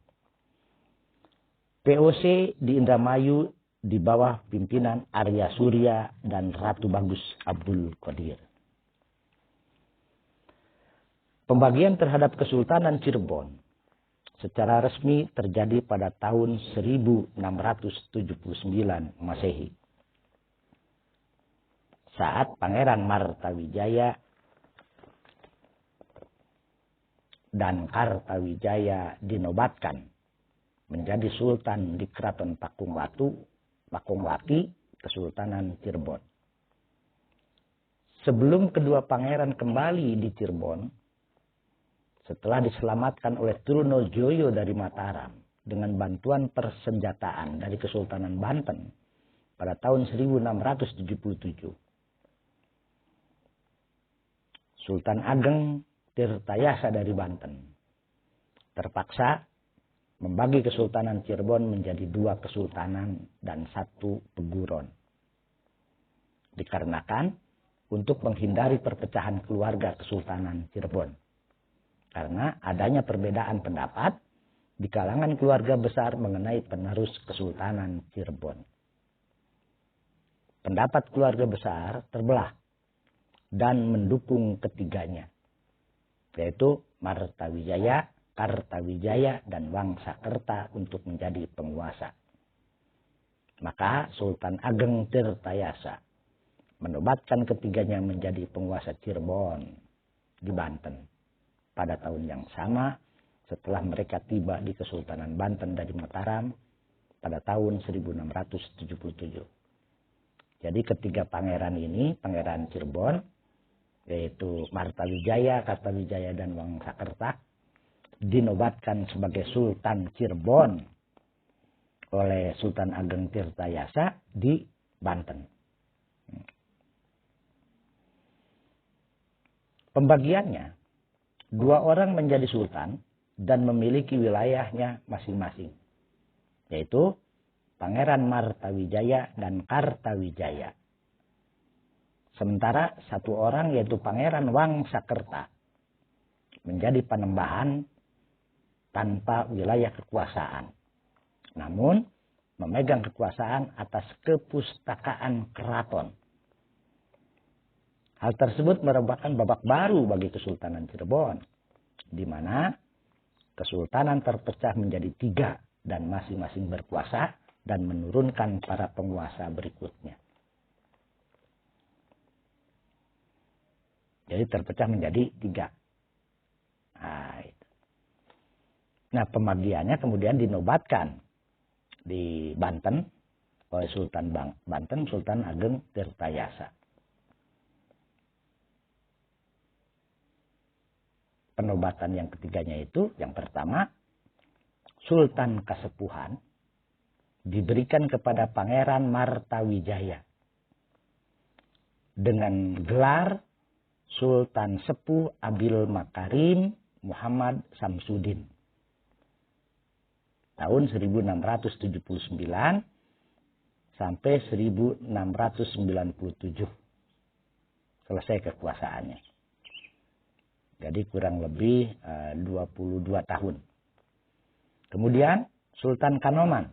POC di Indramayu di bawah pimpinan Arya Surya dan Ratu Bagus Abdul Qadir. Pembagian terhadap Kesultanan Cirebon secara resmi terjadi pada tahun 1679 Masehi. Saat Pangeran Martawijaya dan Kartawijaya dinobatkan menjadi Sultan di Keraton Pakungwati, Kesultanan Cirebon. Sebelum kedua pangeran kembali di Cirebon, setelah diselamatkan oleh Trunojoyo dari Mataram dengan bantuan persenjataan dari Kesultanan Banten pada tahun 1677. Sultan Ageng Tirtayasa dari Banten terpaksa membagi Kesultanan Cirebon menjadi 2 kesultanan dan 1 peguron. Dikarenakan untuk menghindari perpecahan keluarga Kesultanan Cirebon. Karena adanya perbedaan pendapat di kalangan keluarga besar mengenai penerus Kesultanan Cirebon. Pendapat keluarga besar terbelah dan mendukung ketiganya, yaitu Martawijaya, Kartawijaya, dan Wangsakerta untuk menjadi penguasa. Maka Sultan Ageng Tirtayasa menobatkan ketiganya menjadi penguasa Cirebon di Banten. Pada tahun yang sama setelah mereka tiba di Kesultanan Banten dari Mataram pada tahun 1677. Jadi ketiga pangeran ini, pangeran Cirebon, yaitu Martawijaya, Kartawijaya, dan Wangsakerta, dinobatkan sebagai Sultan Cirebon oleh Sultan Ageng Tirtayasa di Banten. Pembagiannya, 2 orang menjadi sultan dan memiliki wilayahnya masing-masing, yaitu Pangeran Martawijaya dan Kartawijaya. Sementara 1 orang yaitu Pangeran Wangsakerta menjadi panembahan tanpa wilayah kekuasaan, namun memegang kekuasaan atas kepustakaan keraton. Hal tersebut merupakan babak baru bagi Kesultanan Cirebon, di mana kesultanan terpecah menjadi 3 dan masing-masing berkuasa dan menurunkan para penguasa berikutnya. Jadi terpecah menjadi 3. Nah, pembagiannya kemudian dinobatkan di Banten oleh Sultan Banten, Sultan Ageng Tirtayasa. Penobatan yang ketiganya itu, yang pertama, Sultan Kasepuhan diberikan kepada Pangeran Martawijaya dengan gelar Sultan Sepuh Abil Makarim Muhammad Samsudin. tahun 1679 sampai 1697. Selesai kekuasaannya. Jadi kurang lebih 22 tahun. Kemudian Sultan Kanoman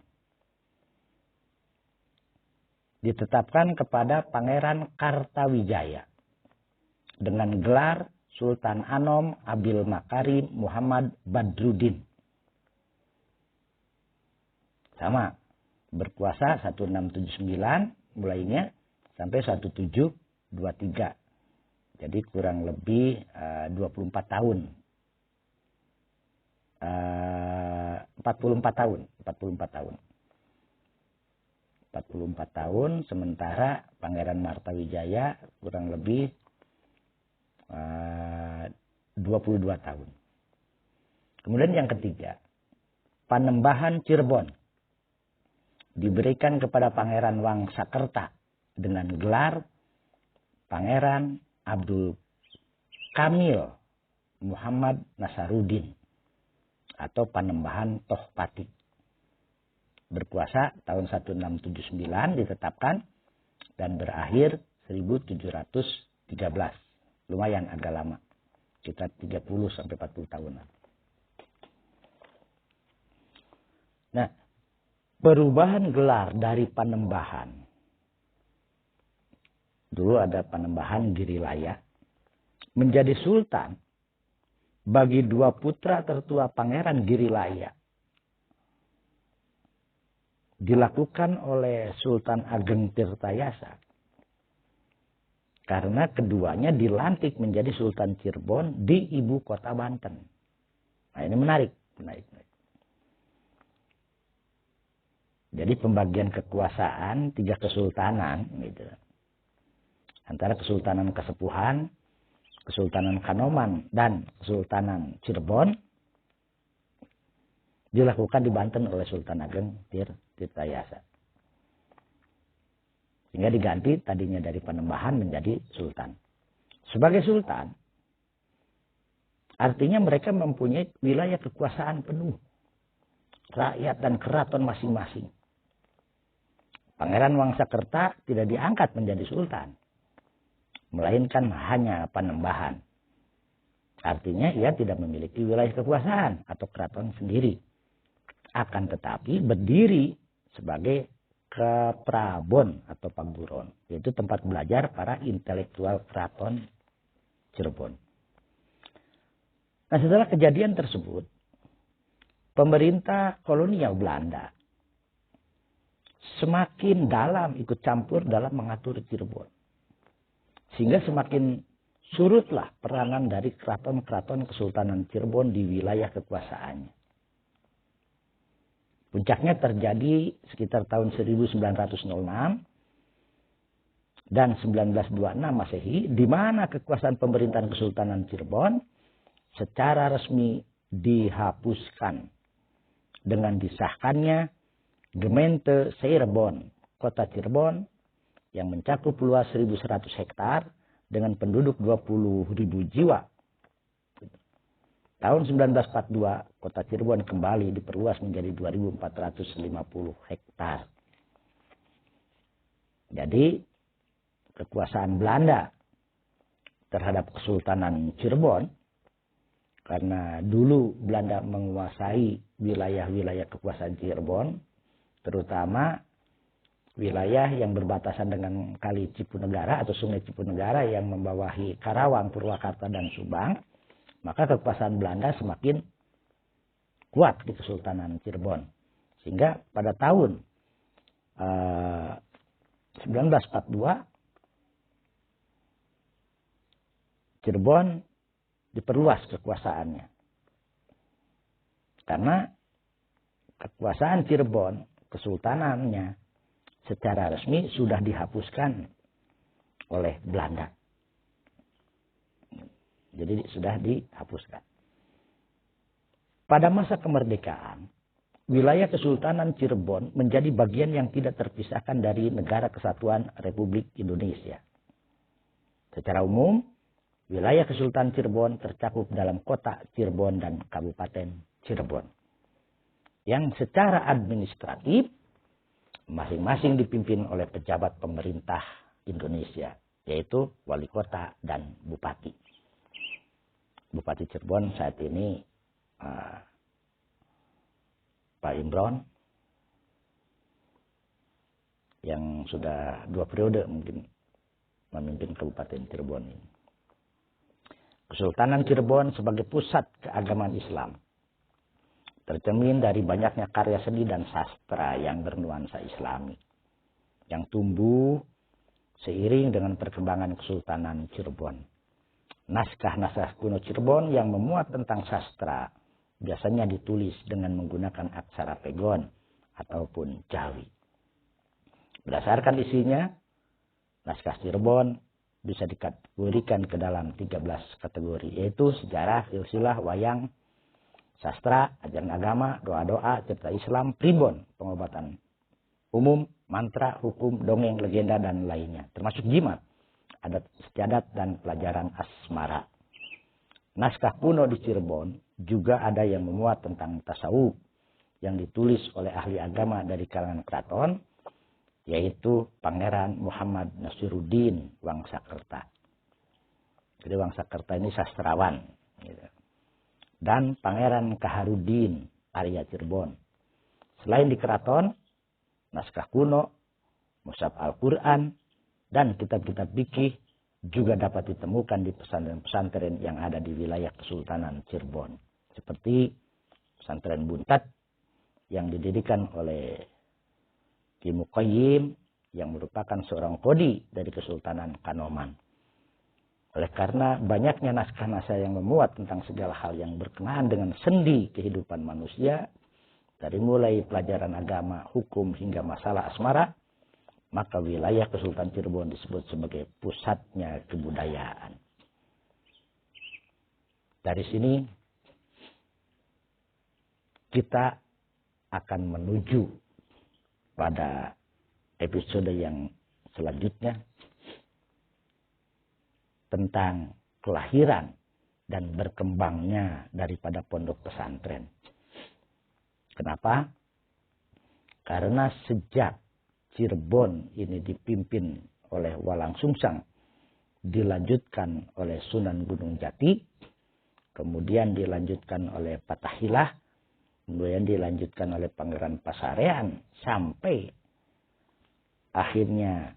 ditetapkan kepada Pangeran Kartawijaya dengan gelar Sultan Anom Abil Makarim Muhammad Badruddin. Sama, berkuasa 1679 mulainya sampai 1723. Jadi kurang lebih 24 tahun. 44 tahun. 44 tahun, sementara Pangeran Martawijaya kurang lebih 22 tahun. Kemudian yang ketiga, Panembahan Cirebon diberikan kepada Pangeran Wangsakerta dengan gelar Pangeran Abdul Kamil Muhammad Nasaruddin atau Panembahan Tohpati. Berkuasa tahun 1679 ditetapkan dan berakhir 1713. Lumayan agak lama. Sekitar 30 sampai 40 tahunan. Nah, perubahan gelar dari Panembahan. Dulu ada Panembahan Girilaya. Menjadi sultan bagi dua putra tertua Pangeran Girilaya. Dilakukan oleh Sultan Ageng Tirtayasa. Karena keduanya dilantik menjadi Sultan Cirebon di ibu kota Banten. Nah ini menarik. Jadi pembagian kekuasaan 3 kesultanan. Gitu. Antara Kesultanan Kasepuhan, Kesultanan Kanoman, dan Kesultanan Cirebon. Dilakukan di Banten oleh Sultan Ageng Tirtayasa. Sehingga diganti tadinya dari Panembahan menjadi sultan. Sebagai sultan, artinya mereka mempunyai wilayah kekuasaan penuh. Rakyat dan keraton masing-masing. Pangeran Wangsakerta tidak diangkat menjadi sultan. Melainkan hanya Panembahan. Artinya ia tidak memiliki wilayah kekuasaan atau keraton sendiri. Akan tetapi berdiri sebagai keprabon atau paguron, yaitu tempat belajar para intelektual keraton Cirebon. Nah, setelah kejadian tersebut, pemerintah kolonial Belanda semakin dalam ikut campur dalam mengatur Cirebon. Sehingga semakin surutlah peranan dari keraton-keraton Kesultanan Cirebon di wilayah kekuasaannya. Puncaknya terjadi sekitar tahun 1906 dan 1926 Masehi, di mana kekuasaan pemerintahan Kesultanan Cirebon secara resmi dihapuskan dengan disahkannya Gemeente Cirebon, kota Cirebon yang mencakup luas 1.100 hektar dengan penduduk 20.000 jiwa. Tahun 1942, kota Cirebon kembali diperluas menjadi 2.450 hektar. Jadi, kekuasaan Belanda terhadap Kesultanan Cirebon, karena dulu Belanda menguasai wilayah-wilayah kekuasaan Cirebon, terutama wilayah yang berbatasan dengan Kali Cipunegara atau Sungai Cipunegara yang membawahi Karawang, Purwakarta, dan Subang, maka kekuasaan Belanda semakin kuat di Kesultanan Cirebon. Sehingga pada tahun 1942 Cirebon diperluas kekuasaannya. Karena kekuasaan Cirebon, kesultanannya secara resmi sudah dihapuskan oleh Belanda. Jadi sudah dihapuskan. Pada masa kemerdekaan, wilayah Kesultanan Cirebon menjadi bagian yang tidak terpisahkan dari Negara Kesatuan Republik Indonesia. Secara umum, wilayah Kesultanan Cirebon tercakup dalam kota Cirebon dan Kabupaten Cirebon. yang secara administratif masing-masing dipimpin oleh pejabat pemerintah Indonesia, yaitu wali kota dan bupati. Bupati Cirebon saat ini Pak Imron, yang sudah 2 periode mungkin memimpin Kabupaten Cirebon ini. Kesultanan Cirebon sebagai pusat keagamaan Islam tercermin dari banyaknya karya seni dan sastra yang bernuansa Islami, yang tumbuh seiring dengan perkembangan Kesultanan Cirebon. Naskah-naskah kuno Cirebon yang memuat tentang sastra biasanya ditulis dengan menggunakan aksara pegon ataupun Jawi. Berdasarkan isinya, naskah Cirebon bisa dikategorikan ke dalam 13 kategori, yaitu sejarah, silsilah, wayang, sastra, ajaran agama, doa-doa, cerita Islam, primbon, pengobatan umum, mantra, hukum, dongeng, legenda, dan lainnya. Termasuk jimat, adat istiadat, dan pelajaran asmara. Naskah kuno di Cirebon juga ada yang memuat tentang tasawuf yang ditulis oleh ahli agama dari kalangan keraton, yaitu Pangeran Muhammad Nasiruddin Wangsakerta. Jadi Wangsakerta ini sastrawan. Dan Pangeran Kaharudin Arya Cirebon. Selain di keraton, naskah kuno, mushaf Al-Quran, dan kitab-kitab fikih juga dapat ditemukan di pesantren-pesantren yang ada di wilayah Kesultanan Cirebon. Seperti pesantren Buntat yang didirikan oleh Ki Muqayyim yang merupakan seorang qodi dari Kesultanan Kanoman. Oleh karena banyaknya naskah-naskah yang memuat tentang segala hal yang berkenaan dengan sendi kehidupan manusia, dari mulai pelajaran agama, hukum, hingga masalah asmara, maka wilayah Kesultanan Cirebon disebut sebagai pusatnya kebudayaan. Dari sini kita akan menuju pada episode yang selanjutnya tentang kelahiran dan berkembangnya daripada pondok pesantren. Kenapa? Karena sejak Cirebon ini dipimpin oleh Walang Sungsang, dilanjutkan oleh Sunan Gunung Jati, kemudian dilanjutkan oleh Fathahilah, kemudian dilanjutkan oleh Pangeran Pasarean, sampai akhirnya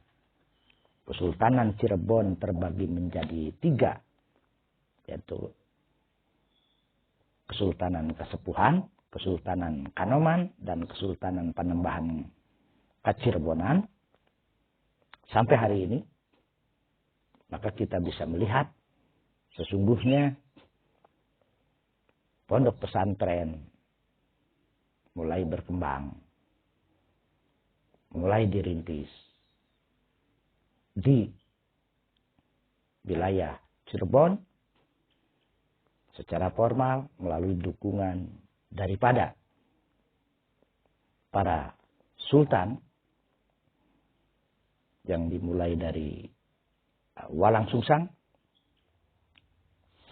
Kesultanan Cirebon terbagi menjadi 3, yaitu Kesultanan Kasepuhan, Kesultanan Kanoman, dan Kesultanan Panembahan Kacirebonan. Sampai hari ini, maka kita bisa melihat sesungguhnya pondok pesantren mulai berkembang, mulai dirintis di wilayah Cirebon secara formal melalui dukungan daripada para sultan yang dimulai dari Walang Sungsang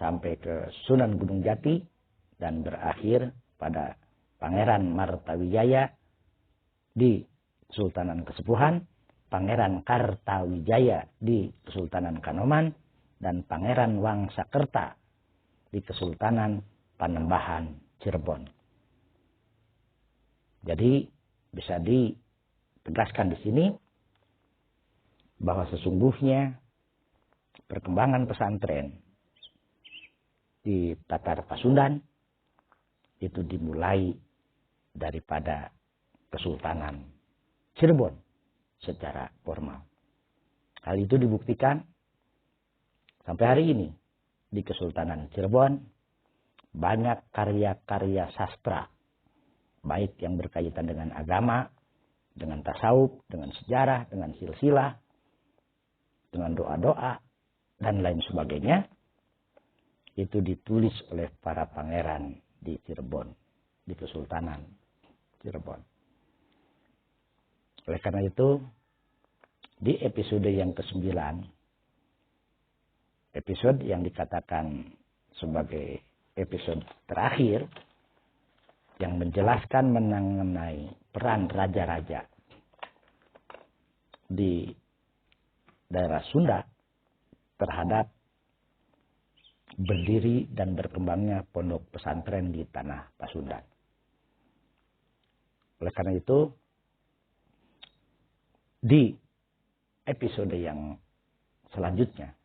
sampai ke Sunan Gunung Jati dan berakhir pada Pangeran Martawijaya di Kesultanan Kasepuhan, Pangeran Kartawijaya di Kesultanan Kanoman, dan Pangeran Wangsakerta di Kesultanan Panembahan Cirebon. Jadi bisa ditegaskan di sini bahwa sesungguhnya perkembangan pesantren di Tatar Pasundan itu dimulai daripada Kesultanan Cirebon secara formal. Hal itu dibuktikan sampai hari ini di Kesultanan Cirebon banyak karya-karya sastra, baik yang berkaitan dengan agama, dengan tasawuf, dengan sejarah, dengan silsilah, dengan doa-doa, dan lain sebagainya, itu ditulis oleh para pangeran di Cirebon, di Kesultanan Cirebon. Oleh karena itu, di episode yang ke-9, episode yang dikatakan sebagai episode terakhir, yang menjelaskan mengenai peran raja-raja di daerah Sunda terhadap berdiri dan berkembangnya pondok pesantren di tanah Pasundan. Oleh karena itu, di episode yang selanjutnya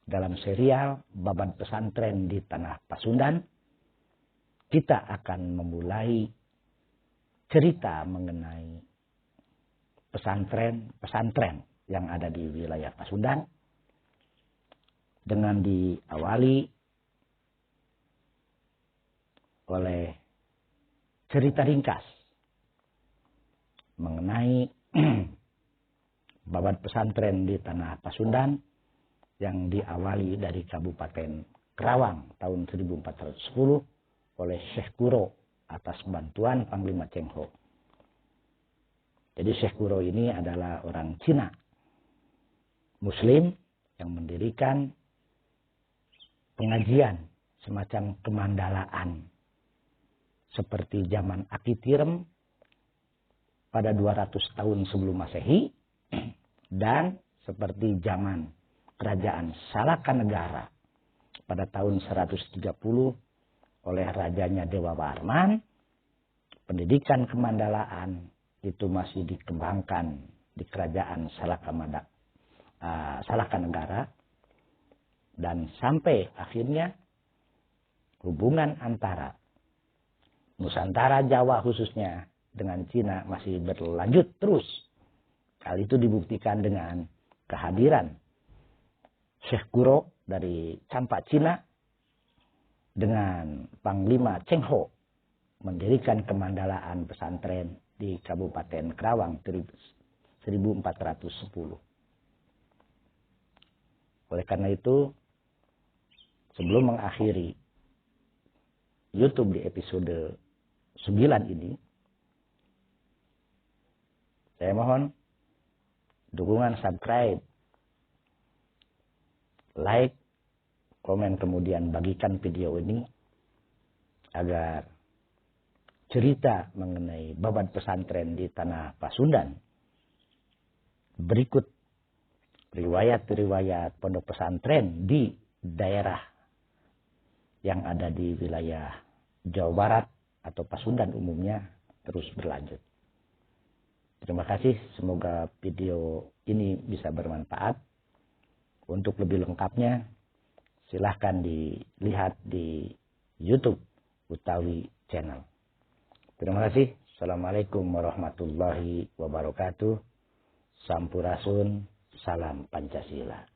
dalam serial Babat Pesantren di Tanah Pasundan, kita akan memulai cerita mengenai pesantren yang ada di wilayah Pasundan dengan diawali oleh cerita ringkas mengenai Babat Pesantren di Tanah Pasundan yang diawali dari Kabupaten Kerawang tahun 1410 oleh Syekh Kuro atas bantuan Panglima Cheng Ho. Jadi Syekh Kuro ini adalah orang Cina Muslim yang mendirikan pengajian semacam kemandalaan seperti zaman Akitirem pada 200 tahun sebelum Masehi dan seperti zaman Kerajaan Salakanegara pada tahun 130 oleh rajanya Dewa Warman. Pendidikan kemandalaan itu masih dikembangkan di Kerajaan Salakanegara dan sampai akhirnya hubungan antara Nusantara Jawa khususnya dengan Cina masih berlanjut terus. Hal itu dibuktikan dengan kehadiran Syekh Kuro dari Campak Cina dengan Panglima Cheng Ho mendirikan kemandalaan pesantren di Kabupaten Kerawang 1410. Oleh karena itu, sebelum mengakhiri YouTube di episode 9 ini, saya mohon dukungan subscribe, like, komen, kemudian bagikan video ini agar cerita mengenai Babat Pesantren di Tanah Pasundan berikut riwayat-riwayat pondok pesantren di daerah yang ada di wilayah Jawa Barat atau Pasundan umumnya terus berlanjut. Terima kasih, semoga video ini bisa bermanfaat. Untuk lebih lengkapnya, silahkan dilihat di YouTube Utawi Channel. Terima kasih. Assalamualaikum warahmatullahi wabarakatuh. Sampurasun, salam Pancasila.